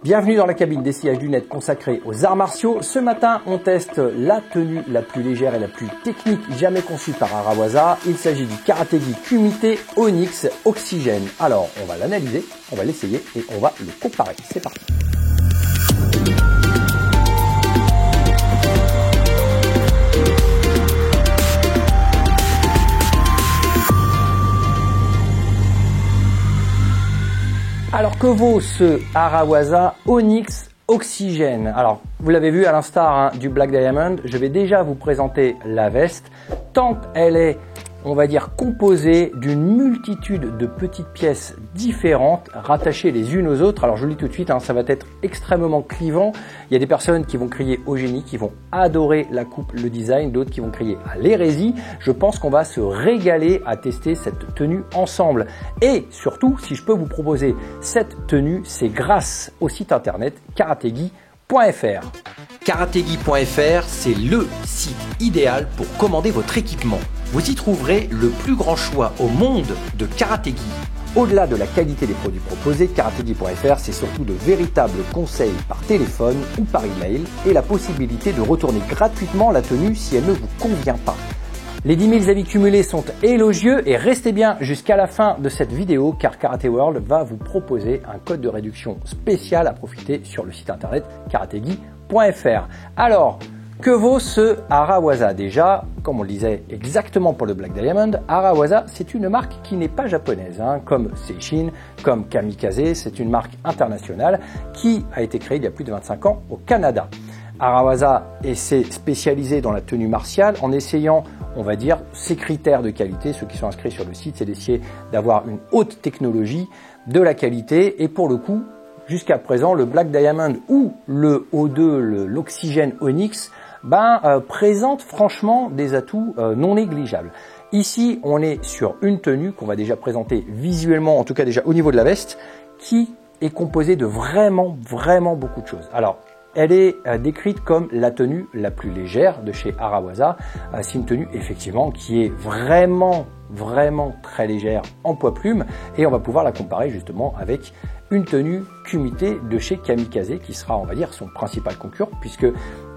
Bienvenue dans la cabine d'essayage du net consacrée aux arts martiaux. Ce matin, on teste la tenue la plus légère et la plus technique jamais conçue par Arawaza. Il s'agit du Karategi Kumite Onyx Oxygène. Alors, on va l'analyser, on va l'essayer et on va le comparer. C'est parti. Alors que vaut ce Arawaza Onyx Oxygène? Alors vous l'avez vu à l'instar du Black Diamond, je vais déjà vous présenter la veste. Tant elle est, on va dire, composée d'une multitude de petites pièces différentes, rattachées les unes aux autres. Alors je le dis tout de suite, ça va être extrêmement clivant. Il y a des personnes qui vont crier au génie, qui vont adorer la coupe, le design, d'autres qui vont crier à l'hérésie. Je pense qu'on va se régaler à tester cette tenue ensemble. Et surtout, si je peux vous proposer cette tenue, c'est grâce au site internet karategi.fr. Karategi.fr, c'est le site idéal pour commander votre équipement. Vous y trouverez le plus grand choix au monde de Karategi. Au-delà de la qualité des produits proposés, Karategi.fr, c'est surtout de véritables conseils par téléphone ou par email et la possibilité de retourner gratuitement la tenue si elle ne vous convient pas. Les 10 000 avis cumulés sont élogieux et restez bien jusqu'à la fin de cette vidéo car Karate World va vous proposer un code de réduction spécial à profiter sur le site internet karategi.fr. Alors, que vaut ce Arawaza? Déjà, comme on le disait exactement pour le Black Diamond, Arawaza c'est une marque qui n'est pas japonaise, comme Seishin, comme Kamikaze, c'est une marque internationale qui a été créée il y a plus de 25 ans au Canada. Arawaza s'est spécialisé dans la tenue martiale en essayant, on va dire, ses critères de qualité. Ceux qui sont inscrits sur le site, c'est d'essayer d'avoir une haute technologie, de la qualité et pour le coup, jusqu'à présent, le Black Diamond ou le O2, l'Oxygène Onyx, présente franchement des atouts non négligeables. Ici, on est sur une tenue qu'on va déjà présenter visuellement, en tout cas déjà au niveau de la veste, qui est composée de vraiment beaucoup de choses. Alors, elle est décrite comme la tenue la plus légère de chez Arawaza. C'est une tenue effectivement qui est vraiment très légère en poids plume et on va pouvoir la comparer justement avec une tenue Kumite de chez Kamikaze qui sera, on va dire, son principal concurrent puisque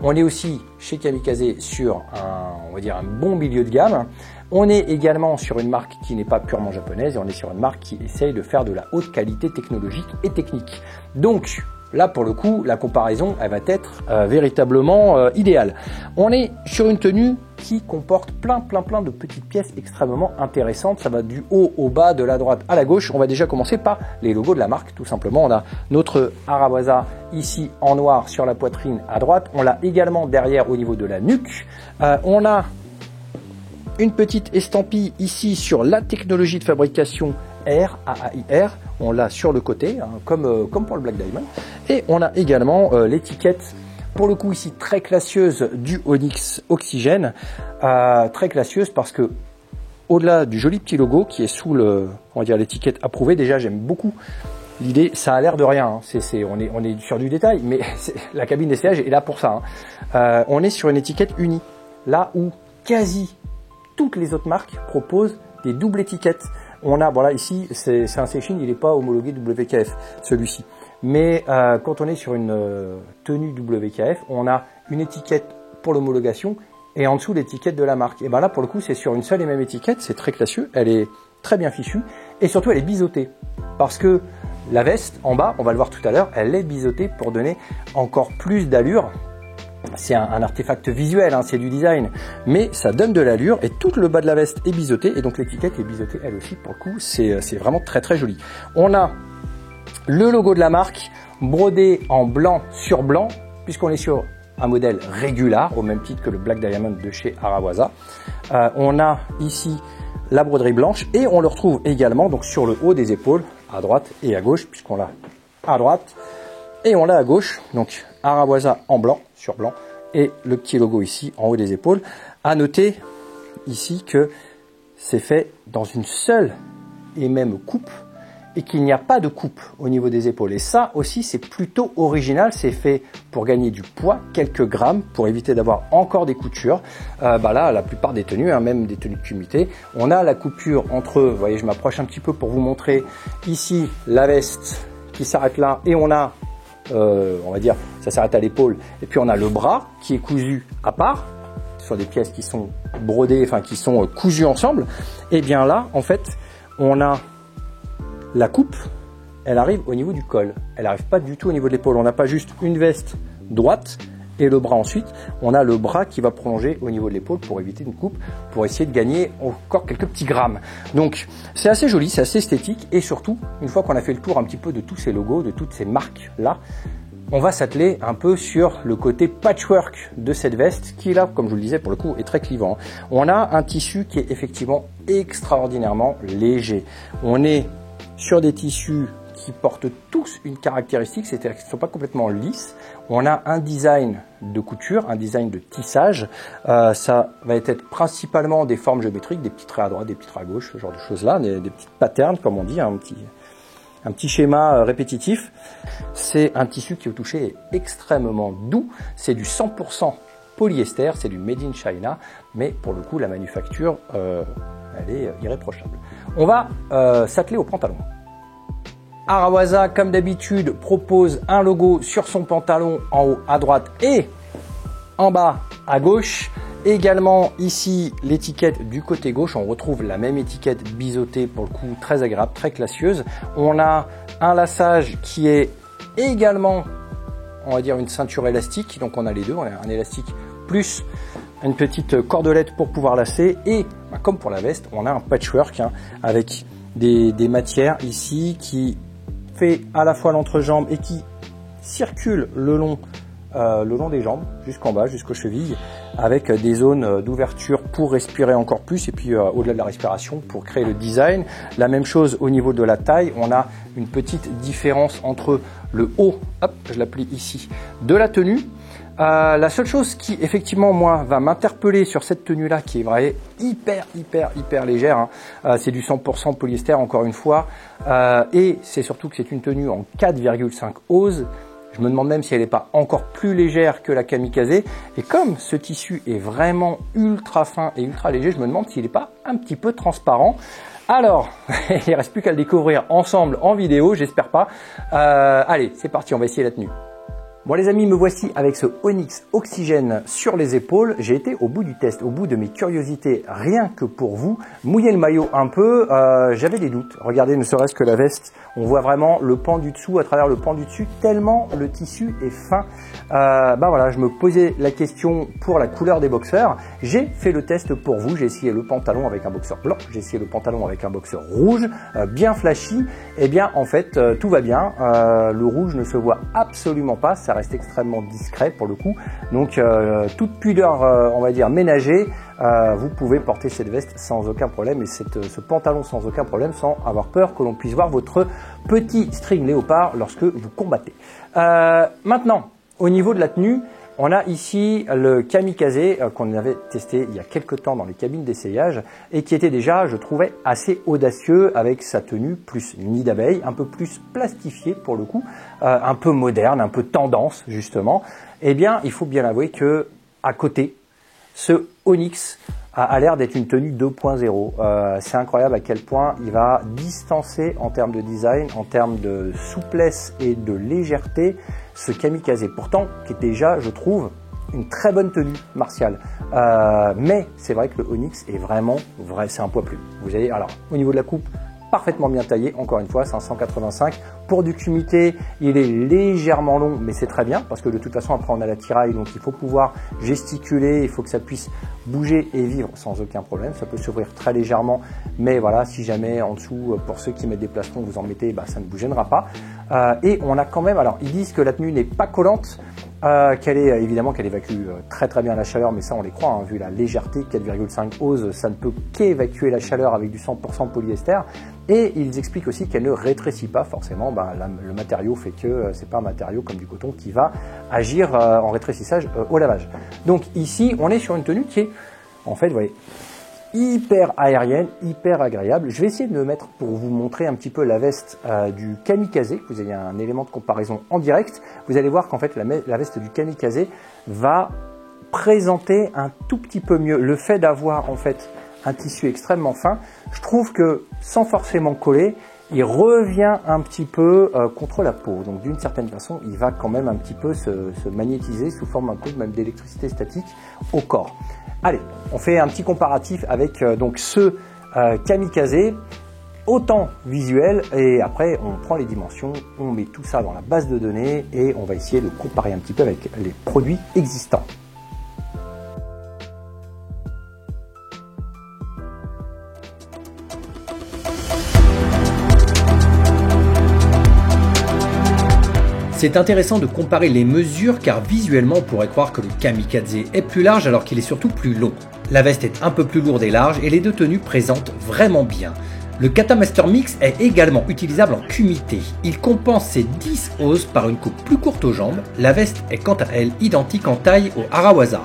on est aussi chez Kamikaze sur un bon milieu de gamme. On est également sur une marque qui n'est pas purement japonaise et on est sur une marque qui essaye de faire de la haute qualité technologique et technique. Donc là, pour le coup, la comparaison, elle va être véritablement idéale. On est sur une tenue qui comporte plein de petites pièces extrêmement intéressantes. Ça va du haut au bas, de la droite à la gauche. On va déjà commencer par les logos de la marque, tout simplement. On a notre Arawaza ici en noir sur la poitrine à droite. On l'a également derrière au niveau de la nuque. On a une petite estampille ici sur la technologie de fabrication R, AAIR, on l'a sur le côté, comme pour le Black Diamond. Et on a également l'étiquette, pour le coup ici très classieuse, du Onyx Oxygène. Très classieuse parce que, au-delà du joli petit logo qui est sous l'étiquette approuvée, déjà j'aime beaucoup l'idée, ça a l'air de rien, on est sur du détail, mais la cabine d'essayage est là pour ça. On est sur une étiquette unie, là où quasi toutes les autres marques proposent des doubles étiquettes. On a, voilà, ici, c'est un Seishin, il n'est pas homologué WKF, celui-ci. Mais quand on est sur une tenue WKF, on a une étiquette pour l'homologation et en dessous l'étiquette de la marque. Et bien là, pour le coup, c'est sur une seule et même étiquette, c'est très classieux, elle est très bien fichue et surtout elle est biseautée. Parce que la veste, en bas, on va le voir tout à l'heure, elle est biseautée pour donner encore plus d'allure. C'est un artefact visuel, c'est du design, mais ça donne de l'allure et tout le bas de la veste est biseauté et donc l'étiquette est biseautée elle aussi. Pour le coup, c'est vraiment très joli. On a le logo de la marque brodé en blanc sur blanc puisqu'on est sur un modèle régular au même titre que le Black Diamond de chez Arawaza. On a ici la broderie blanche et on le retrouve également donc sur le haut des épaules à droite et à gauche puisqu'on l'a à droite et on l'a à gauche, donc Arawaza en blanc sur blanc et le petit logo ici en haut des épaules. À noter ici que c'est fait dans une seule et même coupe et qu'il n'y a pas de coupe au niveau des épaules. Et ça aussi, c'est plutôt original. C'est fait pour gagner du poids, quelques grammes, pour éviter d'avoir encore des coutures. Là, la plupart des tenues, même des tenues de Kumite, on a la coupure entre, vous voyez, je m'approche un petit peu pour vous montrer ici la veste qui s'arrête là et on a on va dire, ça s'arrête à l'épaule. Et puis on a le bras qui est cousu à part, sur des pièces qui sont brodées, enfin qui sont cousues ensemble. Et bien là, en fait, on a la coupe, elle arrive au niveau du col. Elle n'arrive pas du tout au niveau de l'épaule. On n'a pas juste une veste droite et le bras ensuite. On a le bras qui va prolonger au niveau de l'épaule pour éviter une coupe, pour essayer de gagner encore quelques petits grammes. Donc c'est assez joli, c'est assez esthétique et surtout, une fois qu'on a fait le tour un petit peu de tous ces logos, de toutes ces marques-là, on va s'atteler un peu sur le côté patchwork de cette veste qui là, comme je vous le disais, pour le coup est très clivant. On a un tissu qui est effectivement extraordinairement léger. On est sur des tissus qui portent tous une caractéristique, c'est-à-dire qu'ils ne sont pas complètement lisses. On a un design de couture, un design de tissage. Ça va être principalement des formes géométriques, des petits traits à droite, des petits traits à gauche, ce genre de choses-là, des petites patterns, comme on dit, un petit schéma répétitif. C'est un tissu qui au toucher est extrêmement doux. C'est du 100% polyester, c'est du made in China, mais pour le coup, la manufacture, elle est irréprochable. On va s'atteler au pantalon. Arwaza, comme d'habitude, propose un logo sur son pantalon en haut à droite et en bas à gauche. Également ici l'étiquette du côté gauche, on retrouve la même étiquette biseautée pour le coup, très agréable, très classieuse. On a un laçage qui est également, on va dire, une ceinture élastique. Donc on a les deux, on a un élastique plus une petite cordelette pour pouvoir lacer. Et comme pour la veste, on a un patchwork avec des matières ici qui fait à la fois l'entrejambe et qui circule le long des jambes jusqu'en bas, jusqu'aux chevilles, avec des zones d'ouverture pour respirer encore plus et puis au-delà de la respiration pour créer le design. La même chose au niveau de la taille, on a une petite différence entre le haut, hop, je l'applique ici, de la tenue. La seule chose qui effectivement moi va m'interpeller sur cette tenue là qui est vraiment hyper légère, c'est du 100% polyester encore une fois, et c'est surtout que c'est une tenue en 4,5 ose. Je me demande même si elle n'est pas encore plus légère que la kamikaze. Et comme ce tissu est vraiment ultra fin et ultra léger, je me demande s'il n'est pas un petit peu transparent. Alors, il ne reste plus qu'à le découvrir ensemble en vidéo, j'espère pas. Allez, c'est parti, on va essayer la tenue. Bon les amis, me voici avec ce Onyx Oxygène sur les épaules. J'ai été au bout du test, au bout de mes curiosités, rien que pour vous. Mouiller le maillot un peu, j'avais des doutes. Regardez, ne serait-ce que la veste, on voit vraiment le pan du dessous à travers le pan du dessus, tellement le tissu est fin. Voilà, je me posais la question pour la couleur des boxeurs. J'ai fait le test pour vous, j'ai essayé le pantalon avec un boxeur blanc, j'ai essayé le pantalon avec un boxeur rouge, bien flashy. Et bien en fait, tout va bien, le rouge ne se voit absolument pas, ça reste extrêmement discret pour le coup. Donc toute pudeur, on va dire ménagée, vous pouvez porter cette veste sans aucun problème et ce pantalon sans aucun problème, sans avoir peur que l'on puisse voir votre petit string léopard lorsque vous combattez. Maintenant, au niveau de la tenue, on a ici le kamikaze qu'on avait testé il y a quelques temps dans les cabines d'essayage et qui était déjà, je trouvais, assez audacieux avec sa tenue plus nid d'abeille, un peu plus plastifiée pour le coup, un peu moderne, un peu tendance justement. Eh bien, il faut bien avouer que à côté, ce Onyx a l'air d'être une tenue 2.0. C'est incroyable à quel point il va distancer en termes de design, en termes de souplesse et de légèreté ce kamikaze. Pourtant, qui est déjà, je trouve, une très bonne tenue martiale. Mais c'est vrai que le Onyx est vraiment vrai, c'est un poids plus. Vous voyez, alors au niveau de la coupe, parfaitement bien taillé, encore une fois, c'est un 185. Pour du kumité, il est légèrement long, mais c'est très bien, parce que de toute façon, après, on a la tiraille, donc il faut pouvoir gesticuler, il faut que ça puisse bouger et vivre sans aucun problème. Ça peut s'ouvrir très légèrement, mais voilà, si jamais en dessous, pour ceux qui mettent des plastons, vous en mettez, ça ne vous gênera pas. Et on a quand même, alors ils disent que la tenue n'est pas collante, qu'elle est évidemment qu'elle évacue très bien la chaleur, mais ça on les croit, vu la légèreté, 4,5 ose, ça ne peut qu'évacuer la chaleur avec du 100% polyester. Et ils expliquent aussi qu'elle ne rétrécit pas forcément, le matériau fait que c'est pas un matériau comme du coton qui va agir en rétrécissage au lavage. Donc ici on est sur une tenue qui est, en fait, vous voyez, hyper aérienne, hyper agréable. Je vais essayer de me mettre pour vous montrer un petit peu la veste du kamikaze, que vous ayez un élément de comparaison en direct. Vous allez voir qu'en fait la veste du kamikaze va présenter un tout petit peu mieux le fait d'avoir en fait un tissu extrêmement fin. Je trouve que sans forcément coller, il revient un petit peu contre la peau. Donc d'une certaine façon, il va quand même un petit peu se magnétiser sous forme un peu même d'électricité statique au corps. Allez, on fait un petit comparatif avec donc ce Kamikaze, autant visuel, et après on prend les dimensions, on met tout ça dans la base de données et on va essayer de comparer un petit peu avec les produits existants. C'est intéressant de comparer les mesures car visuellement on pourrait croire que le Kamikaze est plus large alors qu'il est surtout plus long. La veste est un peu plus lourde et large et les deux tenues présentent vraiment bien. Le Kata Master Mix est également utilisable en kumité. Il compense ses 10 oses par une coupe plus courte aux jambes. La veste est quant à elle identique en taille au Arawaza.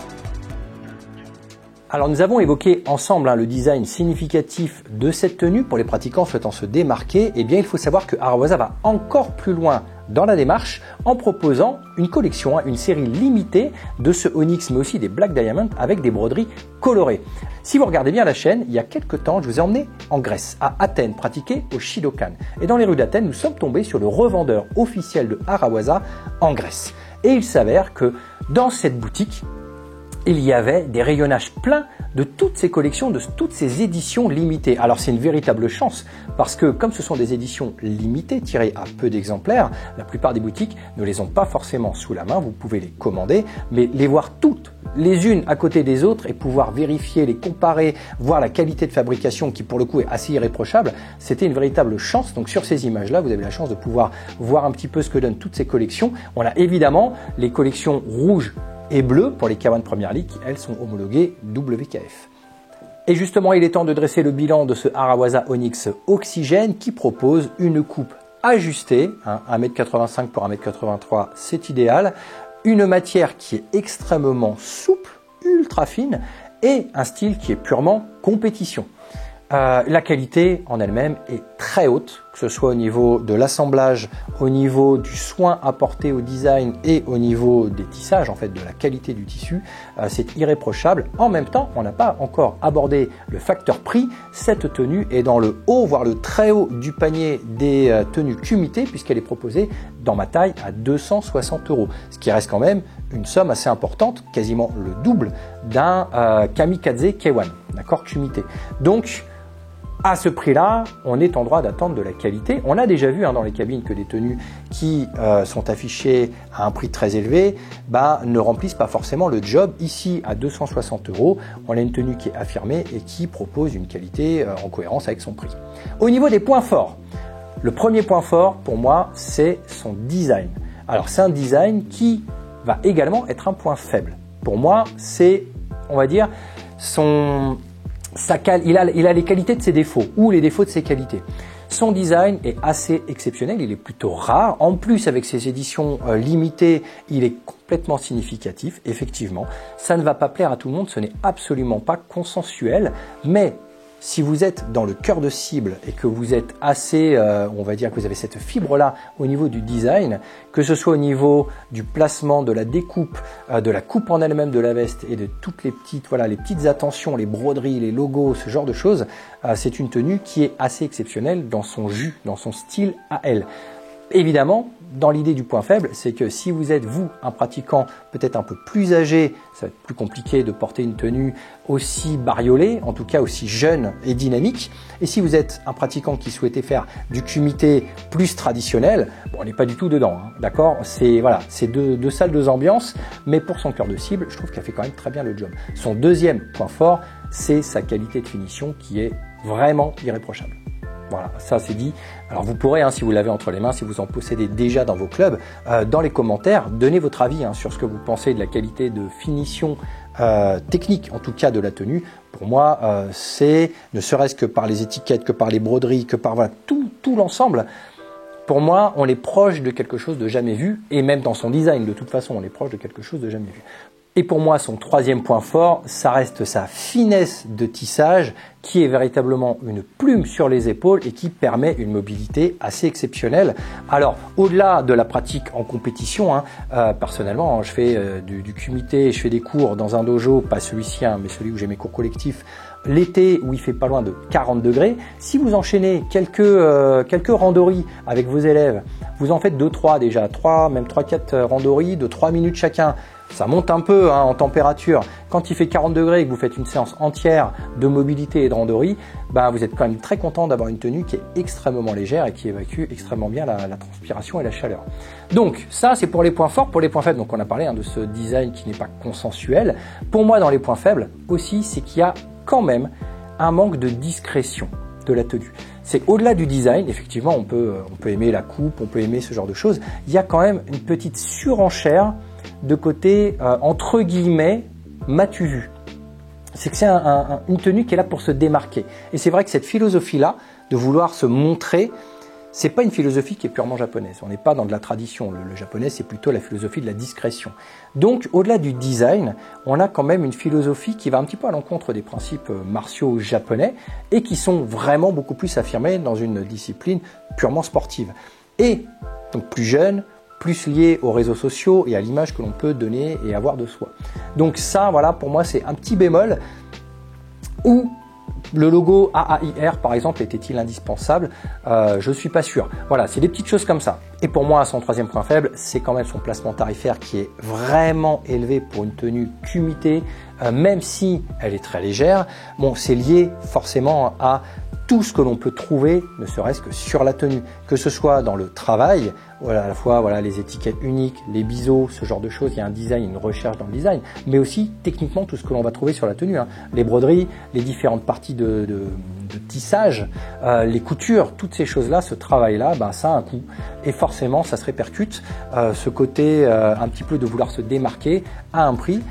Alors nous avons évoqué ensemble le design significatif de cette tenue pour les pratiquants souhaitant se démarquer. Eh bien il faut savoir que Arawaza va encore plus loin dans la démarche en proposant une collection, une série limitée de ce Onyx mais aussi des Black Diamond avec des broderies colorées. Si vous regardez bien la chaîne, il y a quelques temps je vous ai emmené en Grèce, à Athènes, pratiquer au Shidokan. Et dans les rues d'Athènes, nous sommes tombés sur le revendeur officiel de Arawaza en Grèce. Et il s'avère que dans cette boutique, il y avait des rayonnages pleins de toutes ces collections, de toutes ces éditions limitées. Alors c'est une véritable chance parce que comme ce sont des éditions limitées, tirées à peu d'exemplaires, la plupart des boutiques ne les ont pas forcément sous la main, vous pouvez les commander, mais les voir toutes les unes à côté des autres et pouvoir vérifier, les comparer, voir la qualité de fabrication qui pour le coup est assez irréprochable, c'était une véritable chance. Donc sur ces images-là, vous avez la chance de pouvoir voir un petit peu ce que donnent toutes ces collections. On a évidemment les collections rouges et bleu pour les K1 Premier League qui, elles, sont homologuées WKF. Et justement, il est temps de dresser le bilan de ce Arawaza Onyx Oxygène qui propose une coupe ajustée, 1m85 pour 1m83, c'est idéal, une matière qui est extrêmement souple, ultra fine, et un style qui est purement compétition. La qualité en elle-même est très haute, que ce soit au niveau de l'assemblage, au niveau du soin apporté au design et au niveau des tissages, en fait, de la qualité du tissu, c'est irréprochable. En même temps, on n'a pas encore abordé le facteur prix. Cette tenue est dans le haut, voire le très haut du panier des tenues kumité, puisqu'elle est proposée dans ma taille à 260 €, ce qui reste quand même une somme assez importante, quasiment le double d'un Kamikaze K1, d'accord, kumité. Donc, à ce prix-là, on est en droit d'attendre de la qualité. On a déjà vu dans les cabines que des tenues qui sont affichées à un prix très élevé ne remplissent pas forcément le job. Ici, à 260 €, on a une tenue qui est affirmée et qui propose une qualité en cohérence avec son prix. Au niveau des points forts, le premier point fort pour moi, c'est son design. Alors, c'est un design qui va également être un point faible. Pour moi, c'est, on va dire, il a les qualités de ses défauts ou les défauts de ses qualités. Son design est assez exceptionnel, il est plutôt rare. En plus, avec ses éditions limitées, il est complètement significatif, effectivement. Ça ne va pas plaire à tout le monde, ce n'est absolument pas consensuel, mais si vous êtes dans le cœur de cible et que vous êtes assez, on va dire que vous avez cette fibre-là au niveau du design, que ce soit au niveau du placement, de la découpe, de la coupe en elle-même de la veste et de toutes les petites attentions, les broderies, les logos, ce genre de choses, c'est une tenue qui est assez exceptionnelle dans son jus, dans son style à elle. Évidemment, dans l'idée du point faible, c'est que si vous êtes, vous, un pratiquant peut-être un peu plus âgé, ça va être plus compliqué de porter une tenue aussi bariolée, en tout cas aussi jeune et dynamique. Et si vous êtes un pratiquant qui souhaitait faire du kumité plus traditionnel, on n'est pas du tout dedans, d'accord ? C'est deux salles, deux ambiances, mais pour son cœur de cible, je trouve qu'elle fait quand même très bien le job. Son deuxième point fort, c'est sa qualité de finition qui est vraiment irréprochable. Voilà, ça c'est dit. Alors vous pourrez, si vous l'avez entre les mains, si vous en possédez déjà dans vos clubs, dans les commentaires, donnez votre avis sur ce que vous pensez de la qualité de finition technique, en tout cas de la tenue. Pour moi, c'est, ne serait-ce que par les étiquettes, que par les broderies, que par tout l'ensemble, pour moi, on est proche de quelque chose de jamais vu, et même dans son design, de toute façon, on est proche de quelque chose de jamais vu. Et pour moi, son troisième point fort, ça reste sa finesse de tissage qui est véritablement une plume sur les épaules et qui permet une mobilité assez exceptionnelle. Alors, au-delà de la pratique en compétition, personnellement, je fais du kumité, je fais des cours dans un dojo, pas celui-ci, mais celui où j'ai mes cours collectifs, l'été où il fait pas loin de 40 degrés. Si vous enchaînez quelques randonnées avec vos élèves, vous en faites 2-3 déjà, 3-4 randonnées de 3 minutes chacun. Ça monte un peu en température. Quand il fait 40 degrés et que vous faites une séance entière de mobilité et de randonnées, vous êtes quand même très content d'avoir une tenue qui est extrêmement légère et qui évacue extrêmement bien la transpiration et la chaleur. Donc ça, c'est pour les points forts. Pour les points faibles, donc on a parlé de ce design qui n'est pas consensuel. Pour moi, dans les points faibles aussi, c'est qu'il y a quand même un manque de discrétion de la tenue. C'est au-delà du design, effectivement, on peut aimer la coupe, on peut aimer ce genre de choses. Il y a quand même une petite surenchère de côté, entre guillemets, m'as-tu vu? C'est que c'est une tenue qui est là pour se démarquer. Et c'est vrai que cette philosophie-là, de vouloir se montrer, c'est pas une philosophie qui est purement japonaise. On n'est pas dans de la tradition. Le japonais, c'est plutôt la philosophie de la discrétion. Donc, au-delà du design, on a quand même une philosophie qui va un petit peu à l'encontre des principes martiaux japonais et qui sont vraiment beaucoup plus affirmés dans une discipline purement sportive. Et donc plus jeune, plus lié aux réseaux sociaux et à l'image que l'on peut donner et avoir de soi. Donc ça, voilà, pour moi, c'est un petit bémol. Où le logo AAIR, par exemple, était-il indispensable? Je suis pas sûr. Voilà, c'est des petites choses comme ça. Et pour moi, son troisième point faible, c'est quand même son placement tarifaire qui est vraiment élevé pour une tenue kumité, même si elle est très légère. Bon, c'est lié forcément à tout ce que l'on peut trouver, ne serait-ce que sur la tenue, que ce soit dans le travail, voilà, à la fois voilà, les étiquettes uniques, les biseaux, ce genre de choses, il y a un design, une recherche dans le design, mais aussi techniquement tout ce que l'on va trouver sur la tenue, les broderies, les différentes parties de tissage, les coutures, toutes ces choses-là, ce travail-là, ça a un coût et forcément ça se répercute, ce côté un petit peu de vouloir se démarquer à un prix.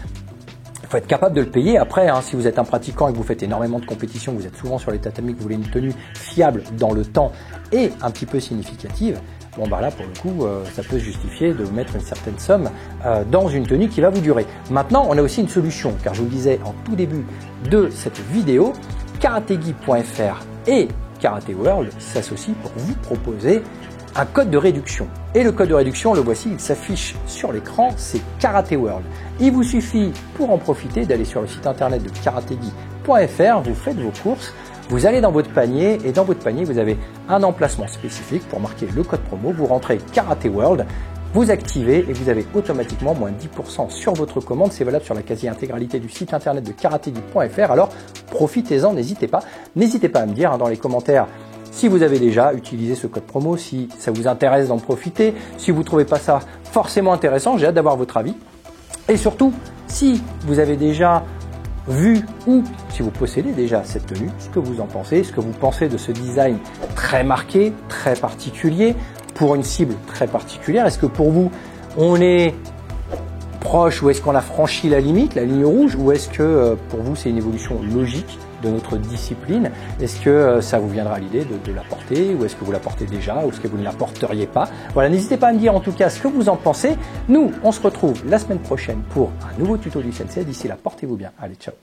Il faut être capable de le payer. Après, si vous êtes un pratiquant et que vous faites énormément de compétitions, vous êtes souvent sur les tatamis, que vous voulez une tenue fiable dans le temps et un petit peu significative, là pour le coup, ça peut se justifier de mettre une certaine somme dans une tenue qui va vous durer. Maintenant, on a aussi une solution, car je vous le disais en tout début de cette vidéo, karategi.fr et Karate World s'associent pour vous proposer un code de réduction. Et le code de réduction, le voici, il s'affiche sur l'écran, c'est Karate World. Il vous suffit, pour en profiter, d'aller sur le site internet de karategi.fr, vous faites vos courses, vous allez dans votre panier et dans votre panier, vous avez un emplacement spécifique pour marquer le code promo, vous rentrez Karate World, vous activez et vous avez automatiquement moins 10% sur votre commande. C'est valable sur la quasi-intégralité du site internet de karategi.fr. Alors profitez-en, n'hésitez pas. N'hésitez pas à me dire dans les commentaires si vous avez déjà utilisé ce code promo, si ça vous intéresse d'en profiter, si vous ne trouvez pas ça forcément intéressant, j'ai hâte d'avoir votre avis. Et surtout, si vous avez déjà vu ou si vous possédez déjà cette tenue, ce que vous en pensez, ce que vous pensez de ce design très marqué, très particulier, pour une cible très particulière. Est-ce que pour vous, on est proche ou est-ce qu'on a franchi la limite, la ligne rouge, ou est-ce que pour vous, c'est une évolution logique de notre discipline? Est-ce que ça vous viendra à l'idée de la porter, ou est-ce que vous la portez déjà, ou est-ce que vous ne la porteriez pas? Voilà, n'hésitez pas à me dire en tout cas ce que vous en pensez. Nous, on se retrouve la semaine prochaine pour un nouveau tuto du Sensei. D'ici là, portez-vous bien. Allez, ciao!